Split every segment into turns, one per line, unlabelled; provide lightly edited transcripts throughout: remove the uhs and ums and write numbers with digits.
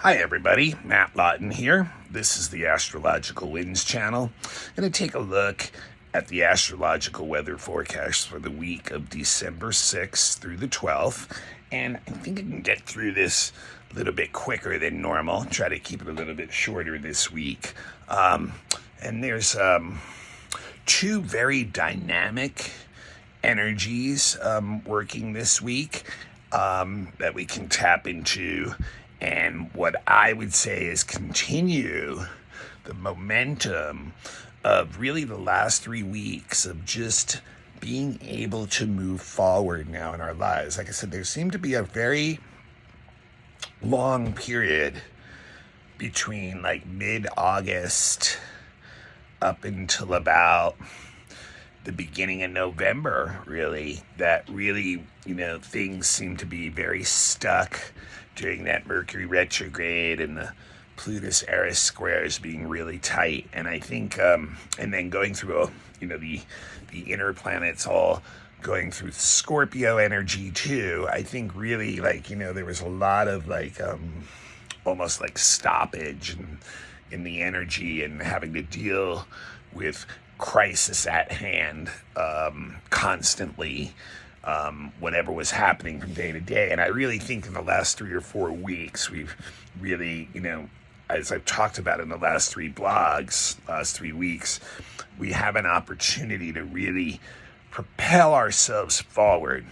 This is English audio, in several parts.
Hi everybody, Matt Lawton here. This is the Astrological Winds channel. I'm going to take a look at the astrological weather forecast for the week of December 6th through the 12th. And I think I can get through this a little bit quicker than normal. Try to keep it a little bit shorter this week. And there's two very dynamic energies working this week that we can tap into, and what I would say is continue the momentum of really the last 3 weeks of just being able to move forward now in our lives. Like I said, there seemed to be a very long period between like mid-August up until about the beginning of November, really, that really, things seem to be very stuck during that Mercury retrograde and the Plutus Eris squares being really tight. And I think, and then going through, the inner planets all going through Scorpio energy too. I think really there was a lot of almost like stoppage in the energy and having to deal with crisis at hand constantly, whatever was happening from day to day. And I really think in the last 3 or 4 weeks, we've really, as I've talked about in the last 3 blogs, last 3 weeks, we have an opportunity to really propel ourselves forward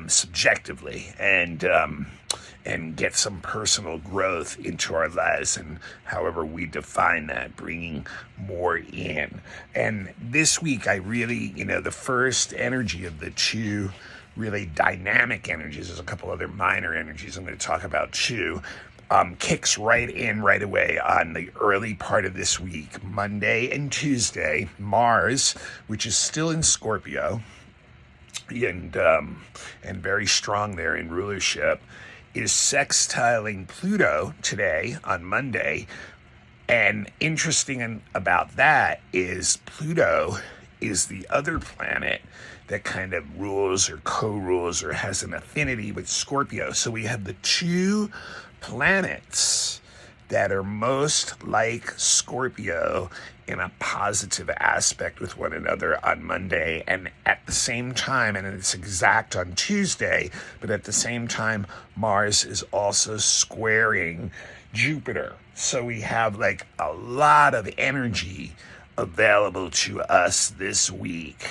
subjectively and get some personal growth into our lives, and however we define that, bringing more in. And this week, I really, the first energy of the two really dynamic energies, there's a couple other minor energies I'm going to talk about too, kicks right in right away on the early part of this week. Monday and Tuesday, Mars, which is still in Scorpio, and very strong there in rulership, is sextiling Pluto today on Monday. And interesting about that is Pluto is the other planet that kind of rules or co-rules or has an affinity with Scorpio. So we have the two planets that are most like Scorpio in a positive aspect with one another on Monday, and at the same time, and it's exact on Tuesday, but at the same time, Mars is also squaring Jupiter. So we have like a lot of energy available to us this week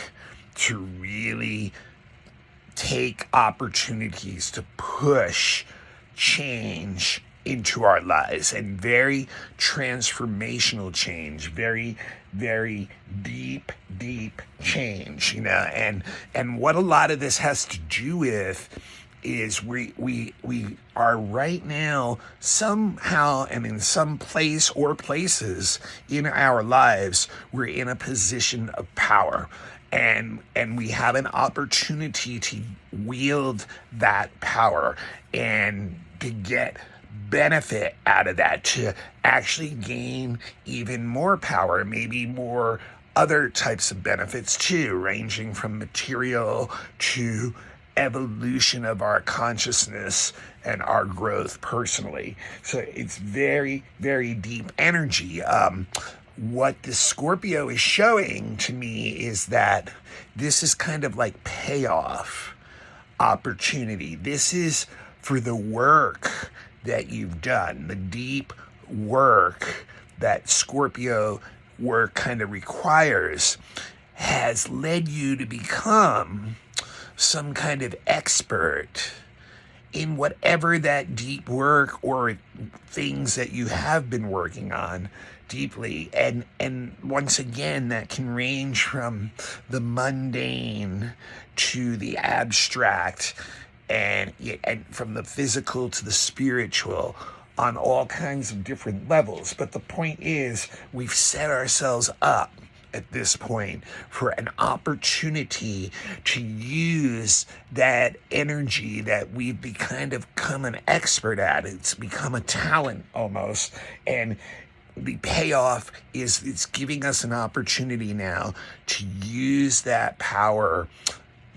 to really take opportunities to push change into our lives, and very transformational change, very, very deep change, and what a lot of this has to do with is we are right now somehow, and in some place or places in our lives, we're in a position of power. And we have an opportunity to wield that power and to get benefit out of that, to actually gain even more power, maybe more other types of benefits too, ranging from material to evolution of our consciousness and our growth personally. So it's very, very deep energy. What the Scorpio is showing to me is that this is kind of like payoff opportunity. This is for the work that you've done, the deep work that Scorpio work kind of requires, has led you to become some kind of expert in whatever that deep work or things that you have been working on deeply. And once again, that can range from the mundane to the abstract, and from the physical to the spiritual, on all kinds of different levels. But the point is, we've set ourselves up at this point for an opportunity to use that energy that we've become an expert at. It's become a talent almost, and the payoff is it's giving us an opportunity now to use that power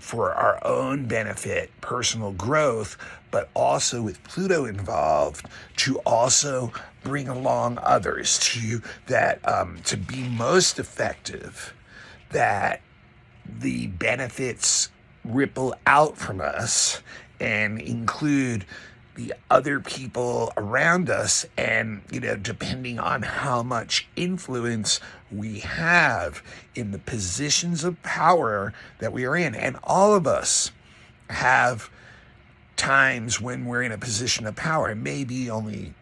for our own benefit, personal growth, but also with Pluto involved to also bring along others to be most effective, that the benefits ripple out from us and include the other people around us, and depending on how much influence we have in the positions of power that we are in. And all of us have times when we're in a position of power. It may be only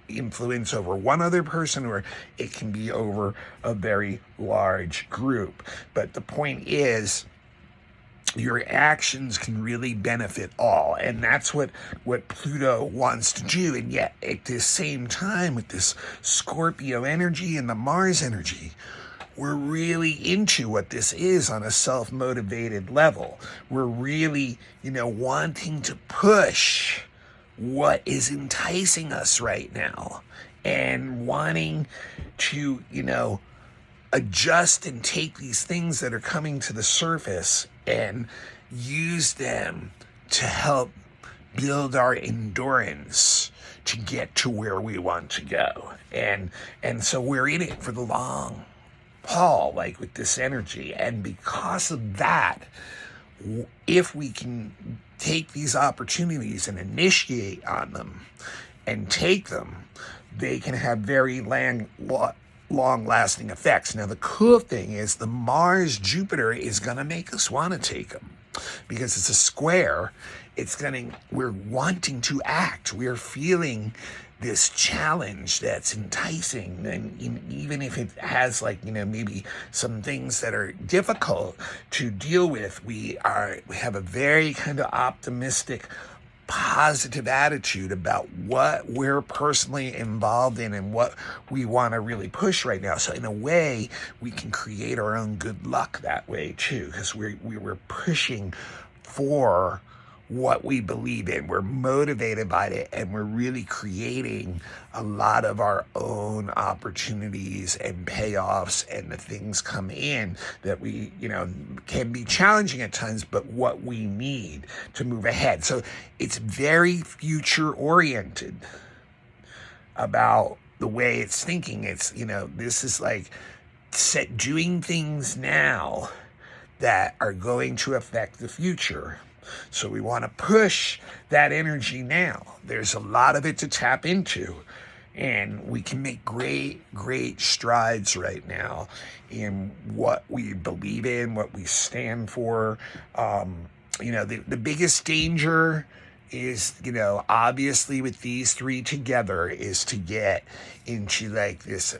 influence over one other person, or it can be over a very large group. But the point is, your actions can really benefit all, and that's what Pluto wants to do. And yet at the same time, with this Scorpio energy and the Mars energy, we're really into what this is on a self-motivated level. We're really wanting to push what is enticing us right now, and wanting to adjust and take these things that are coming to the surface and use them to help build our endurance to get to where we want to go. And so we're in it for the long haul, like with this energy. And because of that, if we can take these opportunities and initiate on them and take them, they can have very long-lasting effects. Now, the cool thing is the Mars-Jupiter is going to make us want to take them, because it's a square. We're wanting to act. We're feeling this challenge that's enticing, and even if it has maybe some things that are difficult to deal with, we have a very kind of optimistic, positive attitude about what we're personally involved in and what we want to really push right now. So in a way, we can create our own good luck that way too, because we're pushing for what we believe in. We're motivated by it, and we're really creating a lot of our own opportunities and payoffs, and the things come in that we, can be challenging at times, but what we need to move ahead. So it's very future oriented about the way it's thinking. It's, this is like doing things now that are going to affect the future. So we want to push that energy now. There's a lot of it to tap into, and we can make great strides right now in what we believe in, what we stand for. The biggest danger is, obviously with these three together, is to get into this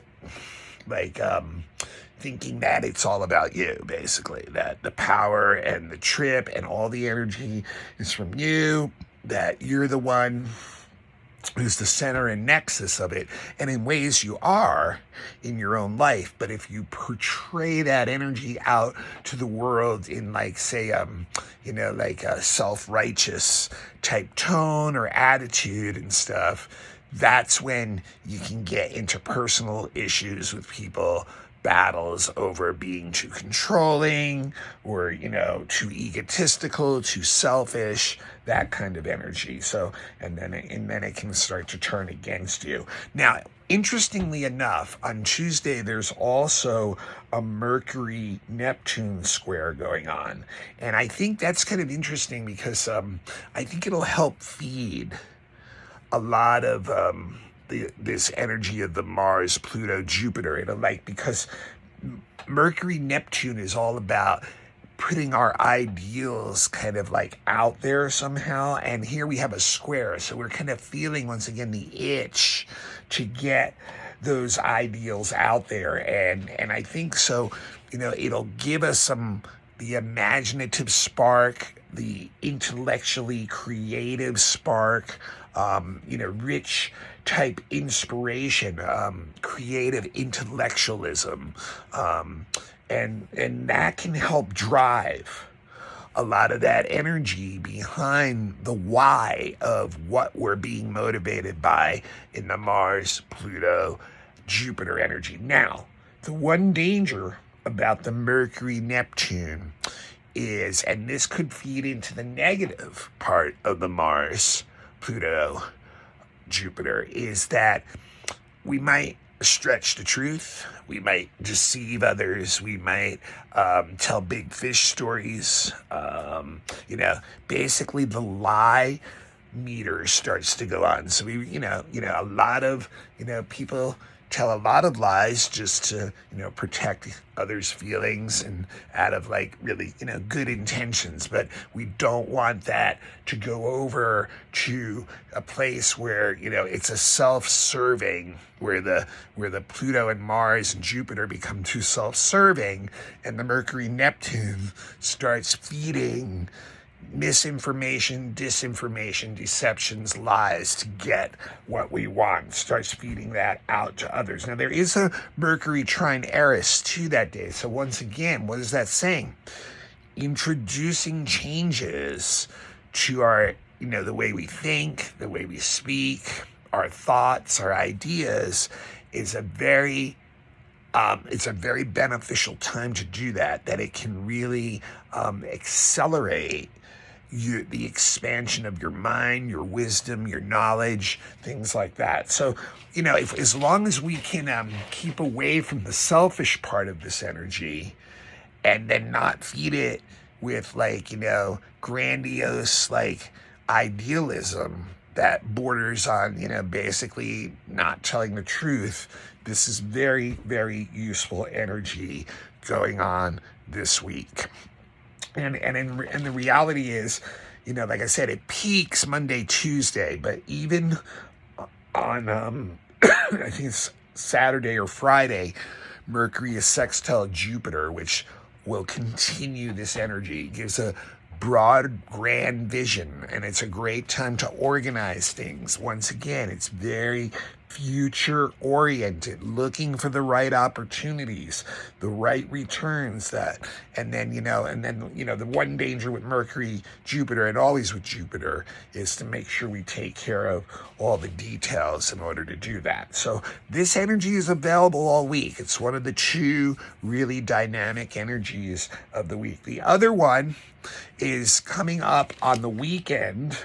thinking that it's all about you, basically, that the power and the trip and all the energy is from you, that you're the one who's the center and nexus of it. And in ways you are in your own life, but if you portray that energy out to the world in a self-righteous type tone or attitude and stuff, that's when you can get into personal issues with people, battles over being too controlling or, too egotistical, too selfish, that kind of energy. So, and then it can start to turn against you. Now, interestingly enough, on Tuesday, there's also a Mercury Neptune square going on. And I think that's kind of interesting because I think it'll help feed a lot of this energy of the Mars, Pluto, Jupiter, because Mercury, Neptune is all about putting our ideals kind of out there somehow. And here we have a square. So we're kind of feeling once again the itch to get those ideals out there. And I think so, it'll give us the imaginative spark, the intellectually creative spark, rich type inspiration, creative intellectualism, and that can help drive a lot of that energy behind the why of what we're being motivated by in the Mars, Pluto, Jupiter energy. Now, the one danger about the Mercury Neptune is, and this could feed into the negative part of the Mars, Pluto, Jupiter, is that we might stretch the truth. We might deceive others. We might tell big fish stories. Basically the lie meter starts to go on. So a lot of, people tell a lot of lies just to, protect others' feelings and out of really, good intentions. But we don't want that to go over to a place where, it's a self-serving, where the Pluto and Mars and Jupiter become too self-serving, and the Mercury Neptune starts feeding misinformation, disinformation, deceptions, lies to get what we want, starts feeding that out to others. Now, there is a Mercury trine Eris to that day. So once again, what is that saying? Introducing changes to our, the way we think, the way we speak, our thoughts, our ideas is it's a very beneficial time to do that it can really accelerate the expansion of your mind, your wisdom, your knowledge, things like that. So, as long as we can keep away from the selfish part of this energy and then not feed it with grandiose, idealism that borders on, basically not telling the truth, this is very, very useful energy going on this week. And the reality is, like I said, it peaks Monday, Tuesday, but even on, I think it's Saturday or Friday, Mercury is sextile Jupiter, which will continue this energy. It gives a broad, grand vision, and it's a great time to organize things. Once again, it's very future oriented, looking for the right opportunities, the right returns, and then the one danger with Mercury, Jupiter, and always with Jupiter, is to make sure we take care of all the details in order to do that. So this energy is available all week. It's one of the two really dynamic energies of the week. The other one is coming up on the weekend,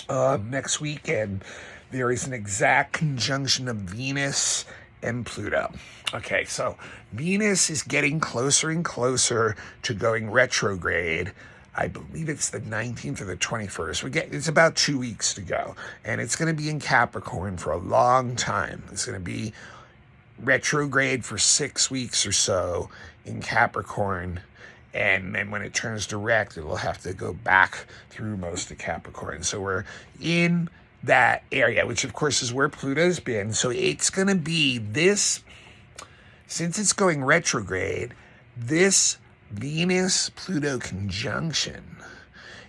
next weekend. There is an exact conjunction of Venus and Pluto. Okay, so Venus is getting closer and closer to going retrograde. I believe it's the 19th or the 21st. It's about 2 weeks to go. And it's going to be in Capricorn for a long time. It's going to be retrograde for 6 weeks or so in Capricorn. And then when it turns direct, it will have to go back through most of Capricorn. So we're in that area, which of course is where Pluto's been. So it's going to be this, since it's going retrograde, this Venus-Pluto conjunction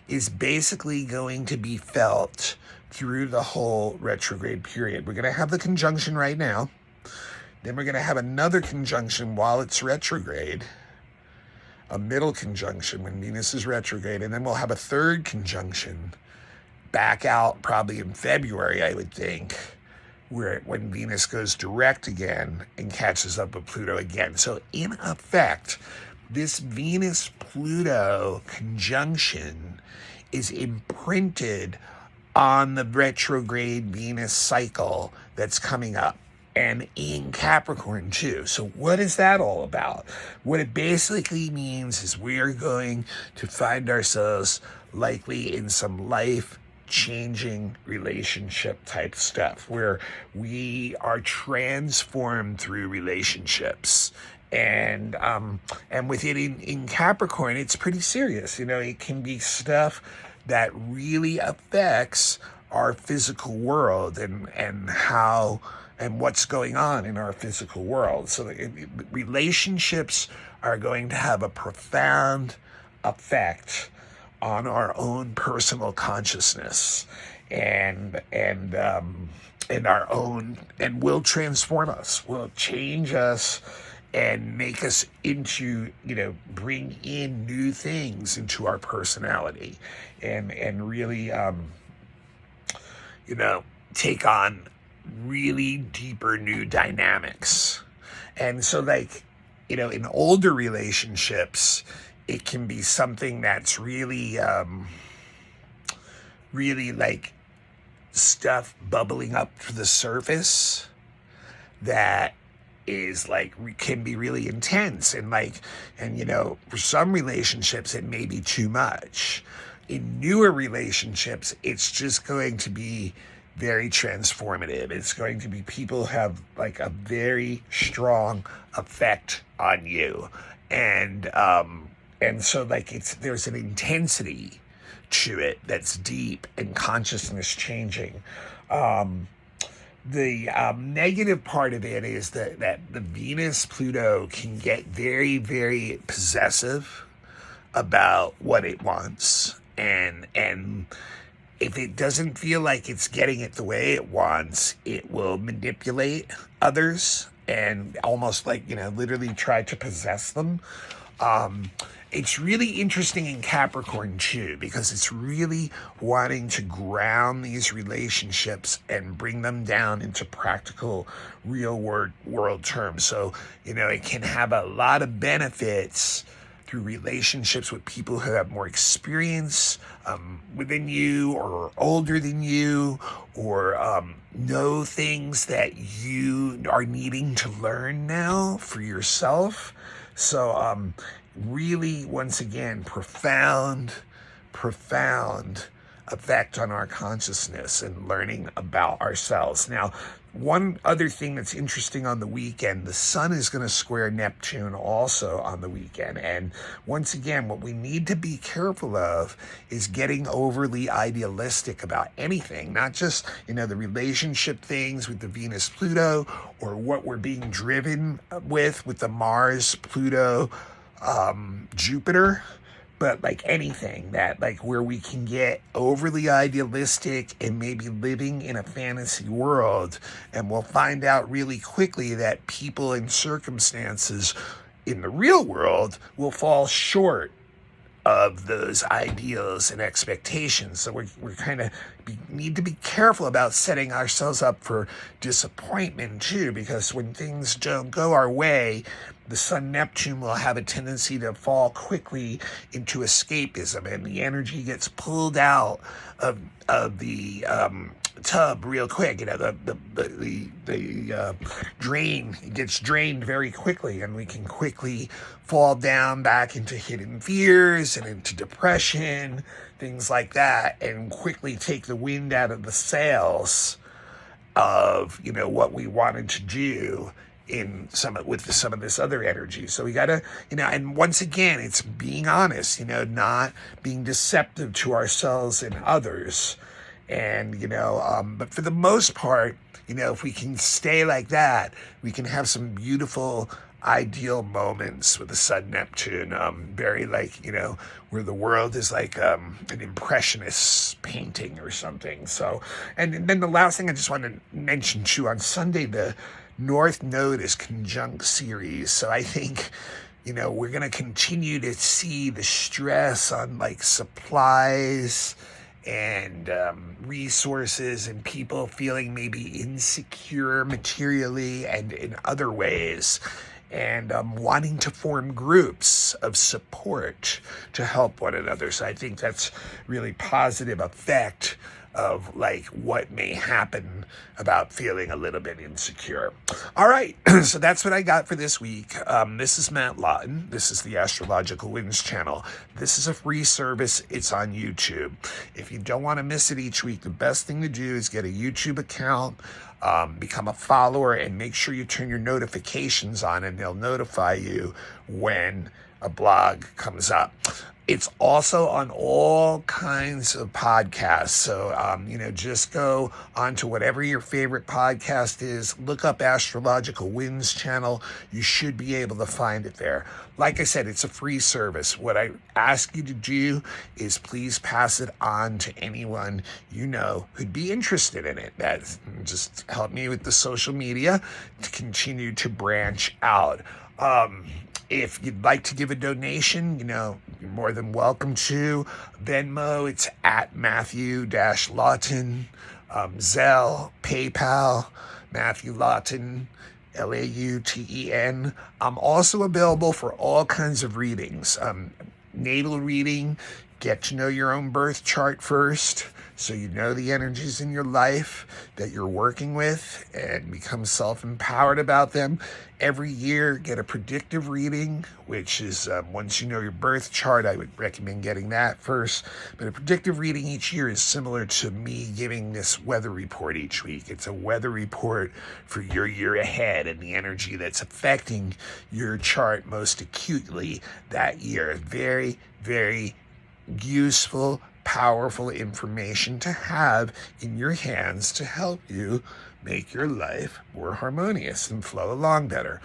is basically going to be felt through the whole retrograde period. We're going to have the conjunction right now. Then we're going to have another conjunction while it's retrograde, a middle conjunction when Venus is retrograde, and then we'll have a third conjunction back out probably in February, I would think, when Venus goes direct again and catches up with Pluto again. So in effect, this Venus-Pluto conjunction is imprinted on the retrograde Venus cycle that's coming up, and in Capricorn too. So what is that all about? What it basically means is we are going to find ourselves likely in some life-changing relationship type stuff where we are transformed through relationships. And with it in Capricorn, it's pretty serious. It can be stuff that really affects our physical world and how and what's going on in our physical world. So relationships are going to have a profound effect on our own personal consciousness and our own, and will transform us, will change us and make us into, bring in new things into our personality and really, take on really deeper new dynamics. And so in older relationships, it can be something that's really, really like stuff bubbling up to the surface that is like can be really intense, and for some relationships it may be too much. In newer relationships, it's just going to be very transformative. It's going to be people who have like a very strong effect on you, and so like there's an intensity to it that's deep and consciousness changing. The negative part of it is that the Venus Pluto can get very, very possessive about what it wants, and if it doesn't feel like it's getting it the way it wants, it will manipulate others and almost literally try to possess them. It's really interesting in Capricorn too, because it's really wanting to ground these relationships and bring them down into practical real world terms. So, it can have a lot of benefits through relationships with people who have more experience within you, or older than you, or know things that you are needing to learn now for yourself. So really, once again, profound effect on our consciousness and learning about ourselves. Now, one other thing that's interesting on the weekend, the sun is going to square Neptune also on the weekend. And once again, what we need to be careful of is getting overly idealistic about anything, not just, the relationship things with the Venus Pluto, or what we're being driven with the Mars Pluto Jupiter, but like anything that where we can get overly idealistic and maybe living in a fantasy world, and we'll find out really quickly that people and circumstances in the real world will fall short of those ideals and expectations. So we're kind of need to be careful about setting ourselves up for disappointment too, because when things don't go our way, the Sun Neptune will have a tendency to fall quickly into escapism, and the energy gets pulled out of the tub real quick. The drain gets drained very quickly, and we can quickly fall down back into hidden fears and into depression, things like that, and quickly take the wind out of the sails of what we wanted to do with some of this other energy. So we gotta, and once again, it's being honest, not being deceptive to ourselves and others. And, but for the most part, if we can stay like that, we can have some beautiful, ideal moments with the Sun Neptune, very where the world is like an impressionist painting or something. So, and then the last thing I just want to mention too, on Sunday, the North Node is conjunct Ceres. So I think, we're going to continue to see the stress on supplies and resources, and people feeling maybe insecure materially and in other ways, and wanting to form groups of support to help one another. So I think that's really positive effect of what may happen about feeling a little bit insecure. All right, so that's what I got for this week. This is Matt Lawton. This is the Astrological Winds channel. This is a free service. It's on YouTube. If you don't want to miss it each week, the best thing to do is get a YouTube account, become a follower, and make sure you turn your notifications on, and they'll notify you when a blog comes up. It's also on all kinds of podcasts. So, just go onto whatever your favorite podcast is, look up Astrological Winds channel. You should be able to find it there. Like I said, it's a free service. What I ask you to do is please pass it on to anyone who'd be interested in it. That just help me with the social media to continue to branch out. If you'd like to give a donation, you're more than welcome to. Venmo, it's at Matthew-Lawton. Zelle, PayPal, Matthew Lawton, Lauten. I'm also available for all kinds of readings. natal reading, get to know your own birth chart first, so you know the energies in your life that you're working with and become self-empowered about them. Every year, get a predictive reading, which is once you know your birth chart, I would recommend getting that first. But a predictive reading each year is similar to me giving this weather report each week. It's a weather report for your year ahead and the energy that's affecting your chart most acutely that year. Very, very useful, powerful information to have in your hands to help you make your life more harmonious and flow along better.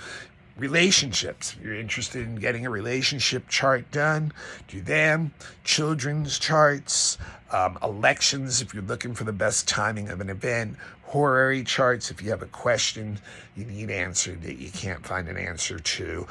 Relationships. If you're interested in getting a relationship chart done, do them. Children's charts, elections, if you're looking for the best timing of an event, horary charts, if you have a question you need answered that you can't find an answer to,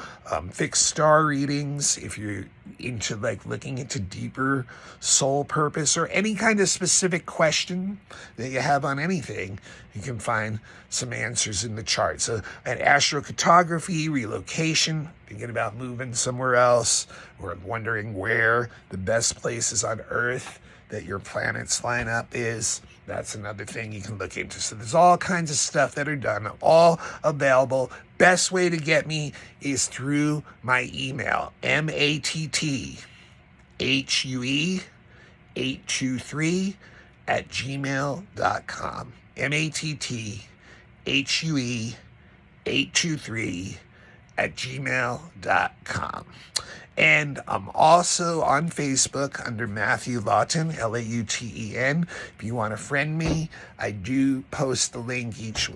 fixed star readings, if you're into like looking into deeper soul purpose or any kind of specific question that you have on anything, you can find some answers in the chart. So at astrocartography, relocation, thinking about moving somewhere else, or wondering where the best places on Earth that your planets line up is, that's another thing you can look into. So there's all kinds of stuff that are done, all available. Best way to get me is through my email, mattHue823@gmail.com. mattHue823@gmail.com. And I'm also on Facebook under Matthew Lawton, Lauten. If you want to friend me, I do post the link each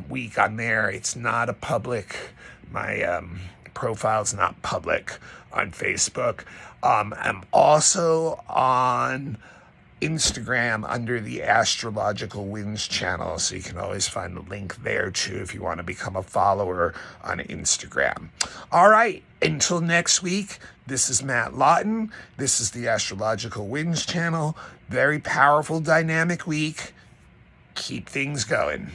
week on there. It's not a public, my profile's not public on Facebook. I'm also on Instagram under the Astrological Winds channel, so you can always find the link there too if you want to become a follower on Instagram. All right, until next week, this is Matt Lawton. This is the Astrological Winds channel. Very powerful, dynamic week. Keep things going.